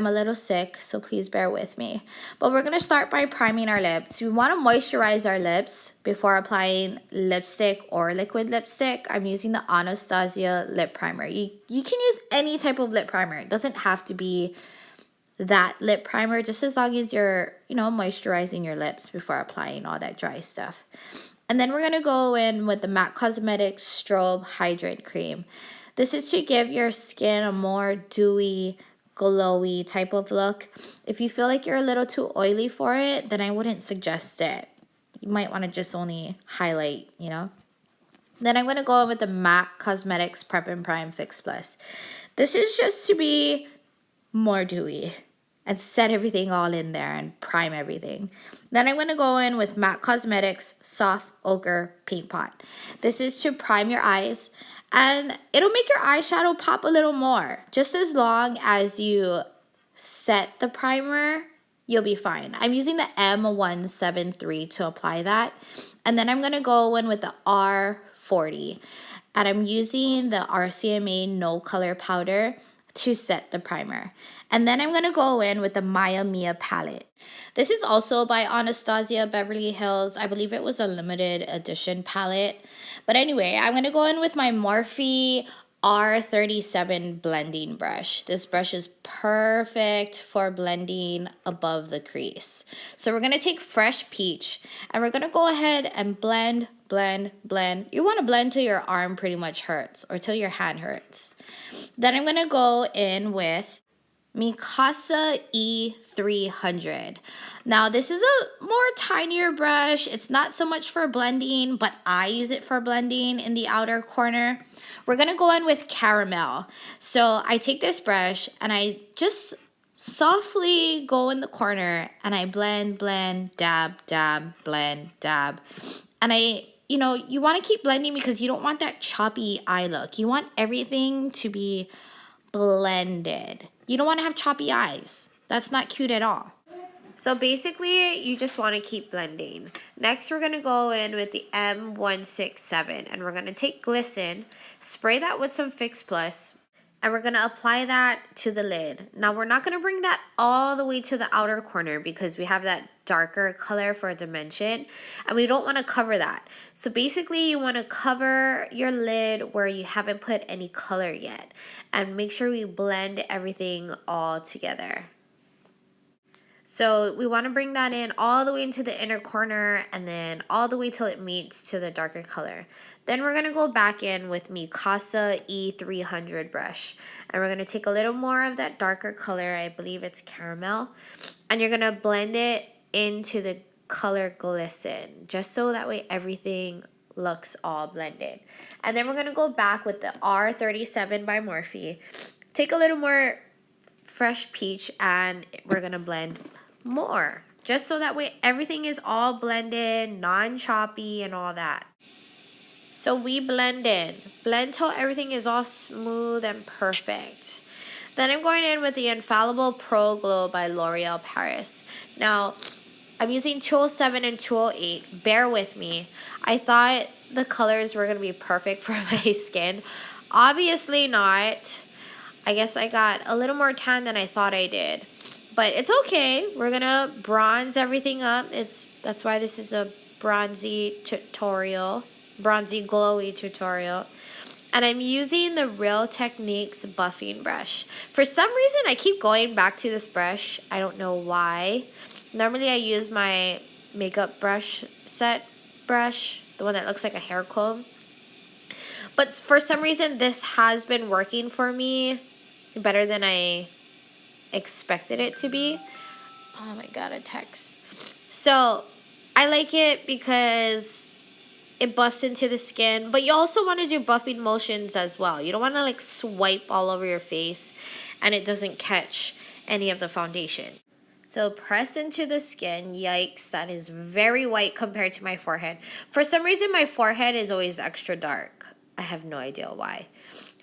I'm a little sick, so please bear with me. But we're going to start by priming our lips. We want to moisturize our lips before applying lipstick or liquid lipstick. I'm using the Anastasia lip primer. You can use any type of lip primer. It doesn't have to be that lip primer, just as long as you're, moisturizing your lips before applying all that dry stuff. And then we're going to go in with the MAC Cosmetics Strobe Hydrant Cream. This is to give your skin a more dewy, glowy type of look. If you feel like you're a little too oily for it, then I wouldn't suggest it. You might want to just only highlight, Then I'm going to go in with the MAC Cosmetics Prep and Prime Fix Plus. This is just to be more dewy and set everything all in there and prime everything. Then I'm going to go in with MAC Cosmetics Soft Ochre Paint Pot. This is to prime your eyes, and it'll make your eyeshadow pop a little more. Just as long as you set the primer, you'll be fine. I'm using the M173 to apply that. And then I'm going to go in with the R40. And I'm using the RCMA No Color Powder to set the primer. And then I'm going to go in with the Maya Mia palette. This is also by Anastasia Beverly Hills. I believe it was a limited edition palette. But anyway, I'm going to go in with my Morphe R37 blending brush. This brush is perfect for blending above the crease. So we're going to take Fresh Peach and we're going to go ahead and blend. You want to blend till your arm pretty much hurts or till your hand hurts. Then I'm going to go in with Mikasa E300. Now this is a more tinier brush. It's not so much for blending, but I use it for blending in the outer corner. We're going to go in with Caramel. So I take this brush and I just softly go in the corner and I blend, dab, blend, dab. And you want to keep blending because you don't want that choppy eye look. You want everything to be blended. You don't want to have choppy eyes. That's not cute at all. So basically, you just want to keep blending. Next, we're going to go in with the M167. And we're going to take Glisten, spray that with some Fix Plus, and we're going to apply that to the lid. Now, we're not going to bring that all the way to the outer corner because we have that darker color for dimension, and we don't want to cover that. So basically, you want to cover your lid where you haven't put any color yet, and make sure we blend everything all together. So we want to bring that in all the way into the inner corner and then all the way till it meets to the darker color. Then we're going to go back in with Mikasa E300 brush. And we're going to take a little more of that darker color. I believe it's caramel. And you're going to blend it into the color Glisten. Just so that way everything looks all blended. And then we're going to go back with the R37 by Morphe. Take a little more Fresh Peach and we're going to blend more. Just so that way everything is all blended, non-choppy and all that. So we blend in. Blend till everything is all smooth and perfect. Then I'm going in with the Infallible Pro Glow by L'Oreal Paris. Now, I'm using 207 and 208. Bear with me. I thought the colors were going to be perfect for my skin. Obviously not. I guess I got a little more tan than I thought I did. But it's okay. We're going to bronze everything up. That's why this is a bronzy tutorial. Bronzy Glowy tutorial. And I'm using the Real Techniques buffing brush. For some reason, I keep going back to this brush. I don't know why. Normally, I use my makeup brush set brush. The one that looks like a hair comb. But for some reason, this has been working for me better than I expected it to be. Oh my god, a text. So I like it because it buffs into the skin, but you also want to do buffing motions as well. You don't want to like swipe all over your face and it doesn't catch any of the foundation. So press into the skin. Yikes, that is very white compared to my forehead. For some reason, my forehead is always extra dark. I have no idea why.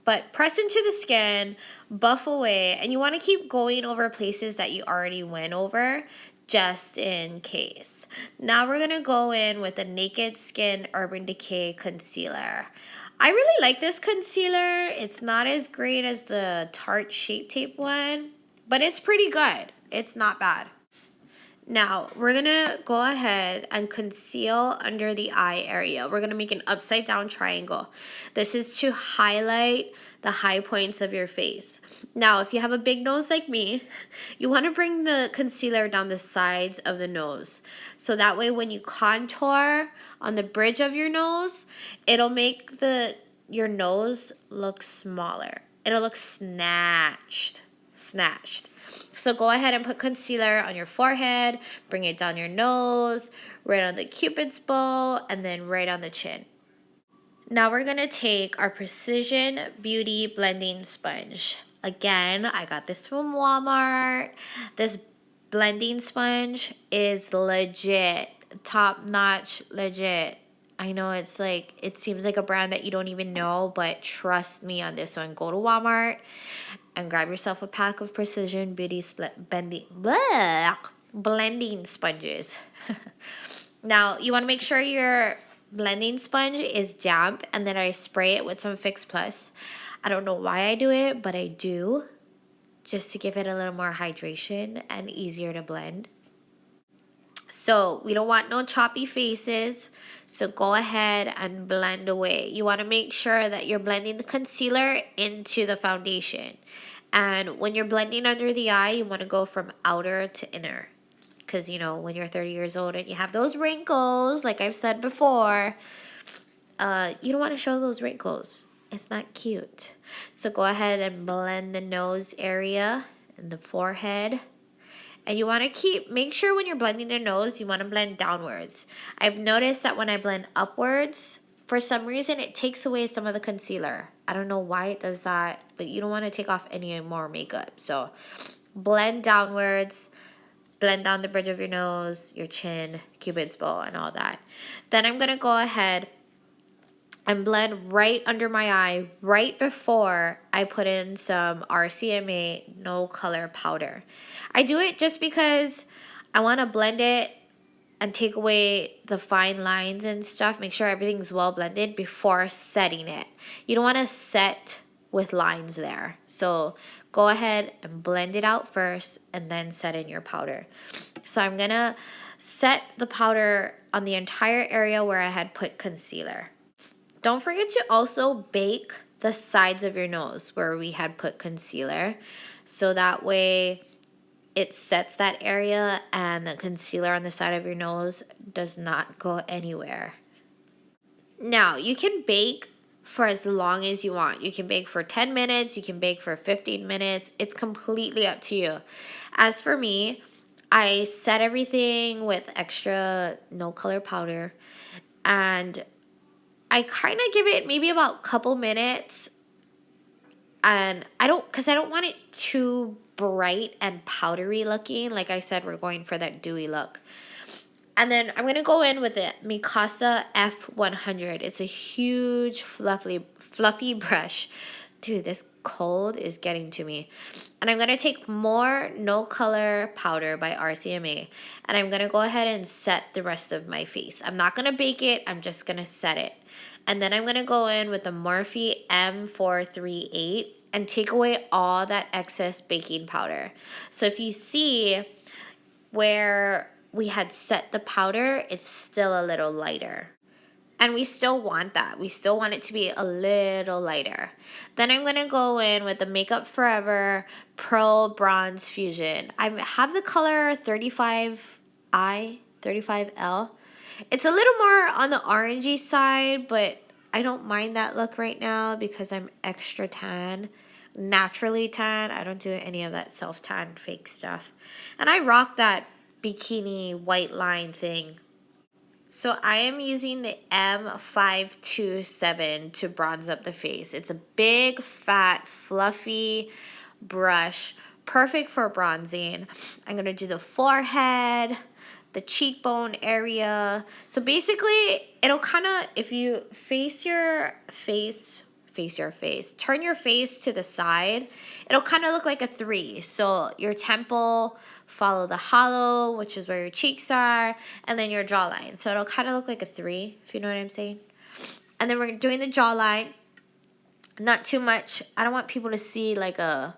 But press into the skin, buff away, and you want to keep going over places that you already went over just in case. Now we're going to go in with the Naked Skin Urban Decay Concealer. I really like this concealer. It's not as great as the Tarte Shape Tape one, but it's pretty good. It's not bad. Now, we're going to go ahead and conceal under the eye area. We're going to make an upside down triangle. This is to highlight the high points of your face. Now, if you have a big nose like me, you want to bring the concealer down the sides of the nose. So that way when you contour on the bridge of your nose, it'll make your nose look smaller. It'll look snatched. So go ahead and put concealer on your forehead, bring it down your nose, right on the cupid's bow, and then right on the chin. Now we're going to take our Precision Beauty Blending Sponge. Again, I got this from Walmart. This blending sponge is legit, top-notch, legit. I know it's like, it seems like a brand that you don't even know, but trust me on this one. Go to Walmart and grab yourself a pack of Precision Beauty blending sponges. Now, you want to make sure your blending sponge is damp, and then I spray it with some Fix Plus. I don't know why I do it, but I do, just to give it a little more hydration and easier to blend. So we don't want no choppy faces, so go ahead and blend away. You want to make sure that you're blending the concealer into the foundation. And when you're blending under the eye, you want to go from outer to inner. Because, you know, when you're 30 years old and you have those wrinkles, like I've said before, you don't want to show those wrinkles. It's not cute. So go ahead and blend the nose area and the forehead. And you want to make sure when you're blending the nose, you want to blend downwards. I've noticed that when I blend upwards, for some reason, it takes away some of the concealer. I don't know why it does that, but you don't want to take off any more makeup. So blend downwards, blend down the bridge of your nose, your chin, cupid's bow, and all that. Then I'm going to go ahead and blend right under my eye right before I put in some RCMA no color powder. I do it just because I want to blend it and take away the fine lines and stuff. Make sure everything's well blended before setting it. You don't want to set with lines there. So go ahead and blend it out first and then set in your powder. So I'm going to set the powder on the entire area where I had put concealer. Don't forget to also bake the sides of your nose where we had put concealer. So that way it sets that area and the concealer on the side of your nose does not go anywhere. Now, you can bake for as long as you want. You can bake for 10 minutes. You can bake for 15 minutes. It's completely up to you. As for me, I set everything with extra no color powder, and I kind of give it maybe about a couple minutes, and because I don't want it too bright and powdery looking. Like I said, we're going for that dewy look. And then I'm going to go in with the Mikasa F100. It's a huge fluffy brush. Dude, this cold is getting to me. And I'm going to take more no color powder by RCMA. And I'm going to go ahead and set the rest of my face. I'm not going to bake it. I'm just going to set it. And then I'm going to go in with the Morphe M438 and take away all that excess baking powder. So if you see where we had set the powder, it's still a little lighter. And we still want that. We still want it to be a little lighter. Then I'm going to go in with the Makeup Forever Pro Bronze Fusion. I have the color 35I, 35L. It's a little more on the orangey side, but I don't mind that look right now because I'm extra tan. Naturally tan. I don't do any of that self-tan fake stuff. And I rock that bikini white line thing. So I am using the M527 to bronze up the face. It's a big, fat, fluffy brush, perfect for bronzing. I'm going to do the forehead, the cheekbone area. So basically, it'll kind of, if you turn your face to the side, it'll kind of look like a 3. So your temple, follow the hollow, which is where your cheeks are, and then your jawline. So it'll kind of look like a 3, if you know what I'm saying. And then we're doing the jawline. Not too much. I don't want people to see like a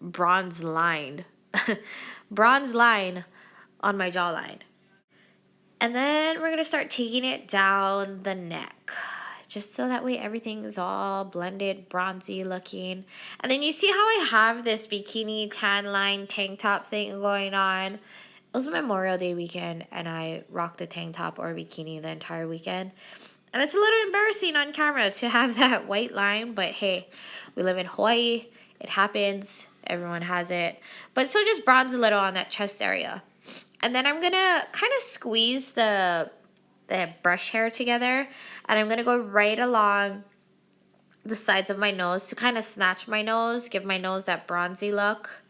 bronze line. Bronze line on my jawline. And then we're going to start taking it down the neck. Just so that way everything is all blended, bronzy looking. And then you see how I have this bikini tan line tank top thing going on. It was Memorial Day weekend and I rocked the tank top or bikini the entire weekend. And it's a little embarrassing on camera to have that white line, but hey, we live in Hawaii. It happens. Everyone has it. But so just bronze a little on that chest area. And then I'm going to kind of squeeze the brush hair together. And I'm going to go right along the sides of my nose to kind of snatch my nose, give my nose that bronzy look.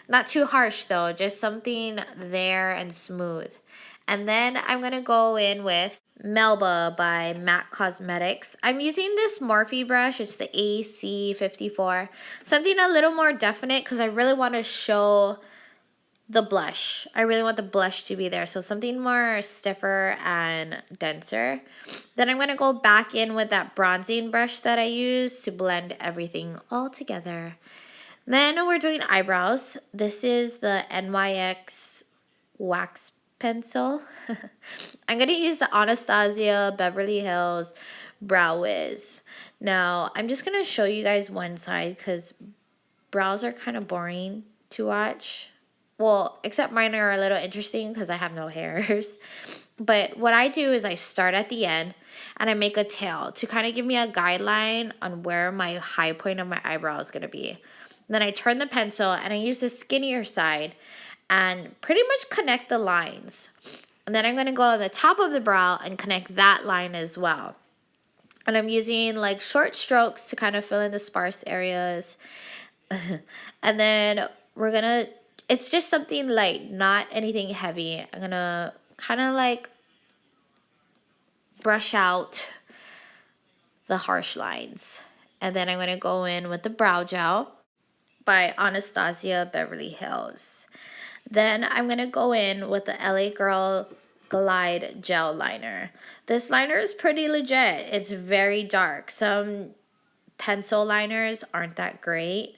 Not too harsh though, just something there and smooth. And then I'm going to go in with Melba by MAC Cosmetics. I'm using this Morphe brush. It's the AC54. Something a little more definite because I really want to show the blush. I really want the blush to be there. So something more stiffer and denser. Then I'm going to go back in with that bronzing brush that I used to blend everything all together. Then we're doing eyebrows. This is the NYX wax pencil. I'm going to use the Anastasia Beverly Hills Brow Wiz. Now, I'm just going to show you guys one side because brows are kind of boring to watch. Well, except mine are a little interesting because I have no hairs. But what I do is I start at the end and I make a tail to kind of give me a guideline on where my high point of my eyebrow is going to be. Then I turn the pencil and I use the skinnier side and pretty much connect the lines. And then I'm going to go on the top of the brow and connect that line as well. And I'm using like short strokes to kind of fill in the sparse areas. And then we're going to, it's just something light, not anything heavy. I'm going to kind of like brush out the harsh lines. And then I'm going to go in with the brow gel by Anastasia Beverly Hills. Then I'm going to go in with the LA Girl Glide Gel Liner. This liner is pretty legit. It's very dark. Some pencil liners aren't that great.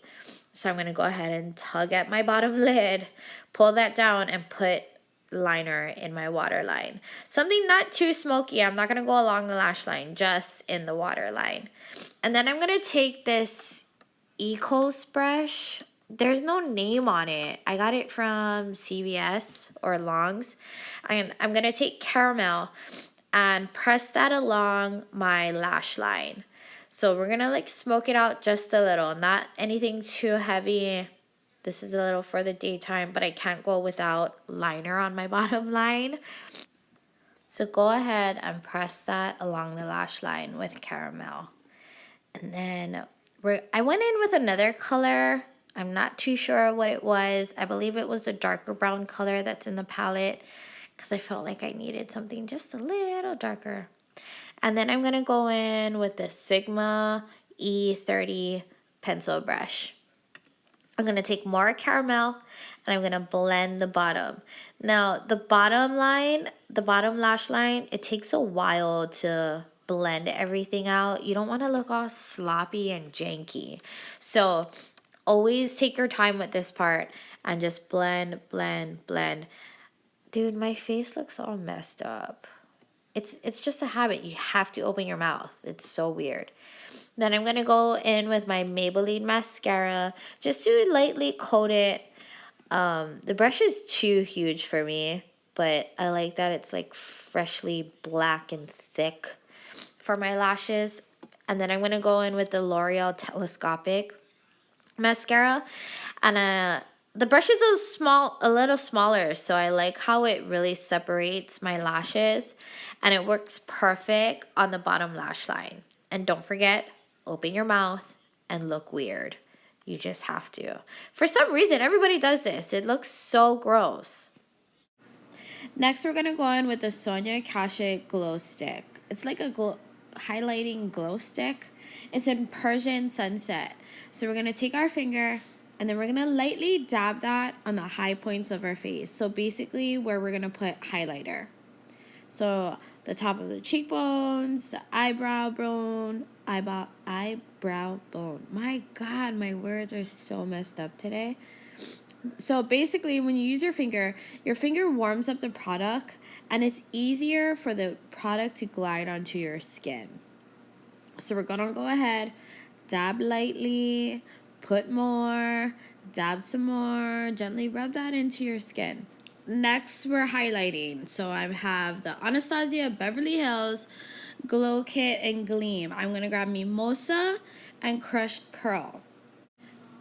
So I'm going to go ahead and tug at my bottom lid, pull that down, and put liner in my waterline. Something not too smoky. I'm not going to go along the lash line, just in the waterline. And then I'm going to take this Ecos brush. There's no name on it. I got it from CVS or Long's. And I'm going to take caramel and press that along my lash line. So we're going to like smoke it out just a little, not anything too heavy. This is a little for the daytime, but I can't go without liner on my bottom line. So go ahead and press that along the lash line with caramel. And then I went in with another color. I'm not too sure what it was. I believe it was a darker brown color that's in the palette because I felt like I needed something just a little darker. And then I'm going to go in with the Sigma E30 pencil brush. I'm going to take more caramel and I'm going to blend the bottom. Now, the bottom line, the bottom lash line, it takes a while to blend everything out. You don't want to look all sloppy and janky. So always take your time with this part and just blend, blend, blend. Dude, my face looks all messed up. It's just a habit. You have to open your mouth. It's so weird. Then I'm going to go in with my Maybelline mascara just to lightly coat it. The brush is too huge for me, but I like that it's like freshly black and thick for my lashes. And then I'm going to go in with the L'Oreal Telescopic mascara. And the brush is a little smaller, so I like how it really separates my lashes. And it works perfect on the bottom lash line. And don't forget, open your mouth and look weird. You just have to. For some reason, everybody does this. It looks so gross. Next, we're going to go in with the Sonia Kashuk Glow Stick. It's like a highlighting glow stick. It's in Persian Sunset. So we're going to take our finger and then we're going to lightly dab that on the high points of our face. So basically where we're going to put highlighter. So the top of the cheekbones, the eyebrow bone. My God, my words are so messed up today. So basically, when you use your finger warms up the product, and it's easier for the product to glide onto your skin. So we're gonna go ahead, dab lightly, put more, dab some more, gently rub that into your skin. Next, we're highlighting. So I have the Anastasia Beverly Hills Glow Kit and Gleam. I'm gonna grab Mimosa and Crushed Pearl.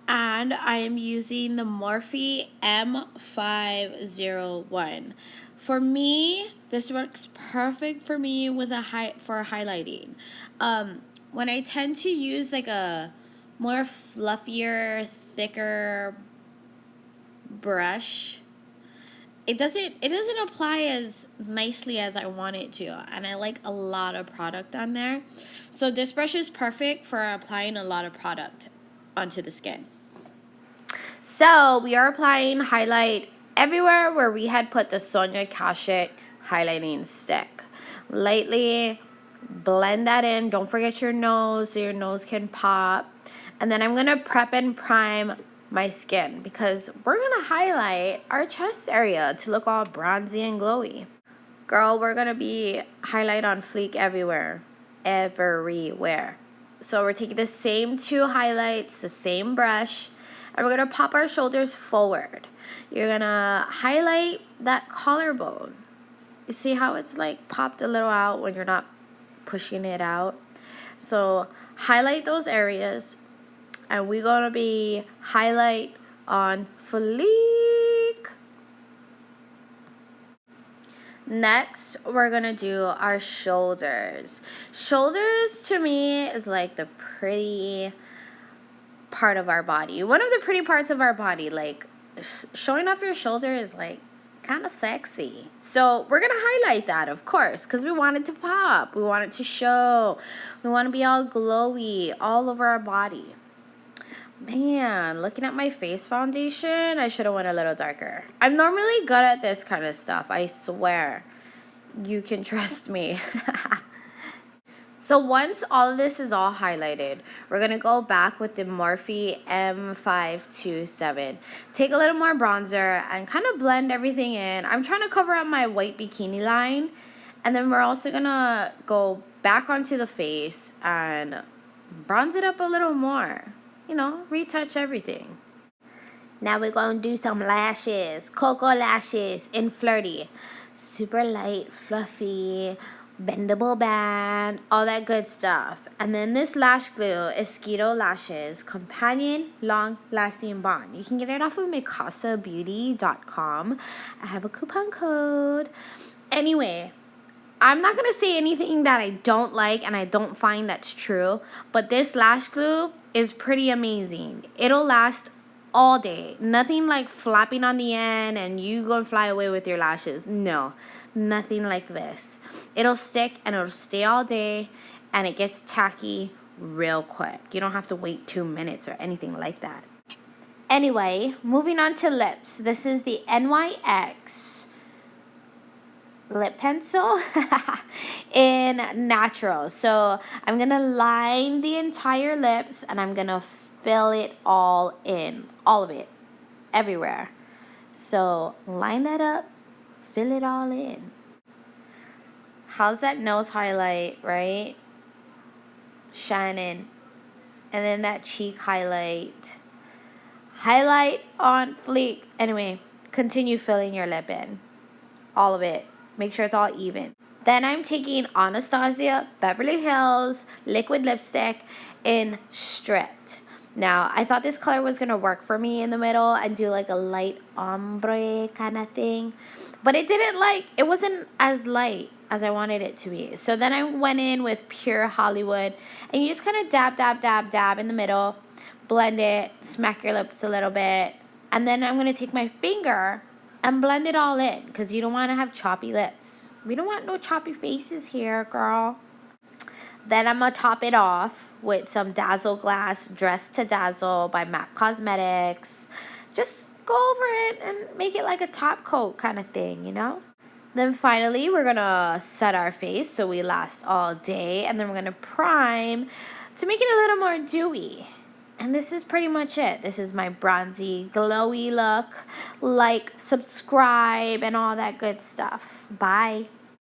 And I am using the Morphe M501. For me, this works perfect for me with for highlighting. When I tend to use like a more fluffier, thicker brush, it doesn't apply as nicely as I want it to, and I like a lot of product on there. So this brush is perfect for applying a lot of product onto the skin. So we are applying highlight everywhere where we had put the Sonia Kashuk highlighting stick. Lightly blend that in. Don't forget your nose so your nose can pop. And then I'm going to prep and prime my skin because we're going to highlight our chest area to look all bronzy and glowy. Girl, we're going to be highlight on fleek everywhere. Everywhere. So we're taking the same two highlights, the same brush, and we're going to pop our shoulders forward. You're going to highlight that collarbone. You see how it's like popped a little out when you're not pushing it out? So highlight those areas, and we're going to be highlight on fleek. Next, we're going to do our shoulders. Shoulders to me is like the pretty part of our body. One of the pretty parts of our body, like showing off your shoulder is like kind of sexy. So we're going to highlight that, of course, because we want it to pop. We want it to show. We want to be all glowy all over our body. Man, looking at my face foundation, I should have went a little darker. I'm normally good at this kind of stuff, I swear. You can trust me. So once all of this is all highlighted, we're going to go back with the Morphe M527. Take a little more bronzer and kind of blend everything in. I'm trying to cover up my white bikini line. And then we're also going to go back onto the face and bronze it up a little more. You know, retouch everything. Now we're going to do some lashes. Cocoa lashes in Flirty. Super light, fluffy, bendable band, all that good stuff. And then this lash glue is Skeeto Lashes Companion Long Lasting Bond. You can get it off of micasabeauty.com. I have a coupon code. Anyway, I'm not going to say anything that I don't like and I don't find that's true, but this lash glue is pretty amazing. It'll last all day. Nothing like flapping on the end and you go and fly away with your lashes. No, nothing like this. It'll stick and it'll stay all day, and it gets tacky real quick. You don't have to wait 2 minutes or anything like that. Anyway, moving on to lips. This is the NYX lip pencil in natural. So I'm gonna line the entire lips and I'm gonna fill it all in, all of it, everywhere. So line that up, fill it all in. How's that nose highlight, right? Shining. And then that cheek highlight. Highlight on fleek. Anyway, continue filling your lip in, all of it. Make sure it's all even. Then I'm taking Anastasia Beverly Hills liquid lipstick in Stripped. Now, I thought this color was going to work for me in the middle and do like a light ombre kind of thing. But it wasn't as light as I wanted it to be. So then I went in with Pure Hollywood. And you just kind of dab, dab, dab, dab in the middle. Blend it, smack your lips a little bit. And then I'm going to take my finger and blend it all in, because you don't want to have choppy lips. We don't want no choppy faces here, girl. Then I'm going to top it off with some Dazzle Glass Dress to Dazzle by MAC Cosmetics. Just go over it and make it like a top coat kind of thing, you know? Then finally, we're gonna set our face so we last all day, and then we're gonna prime to make it a little more dewy. And this is pretty much it. This is my bronzy, glowy look. Like, subscribe, and all that good stuff. Bye.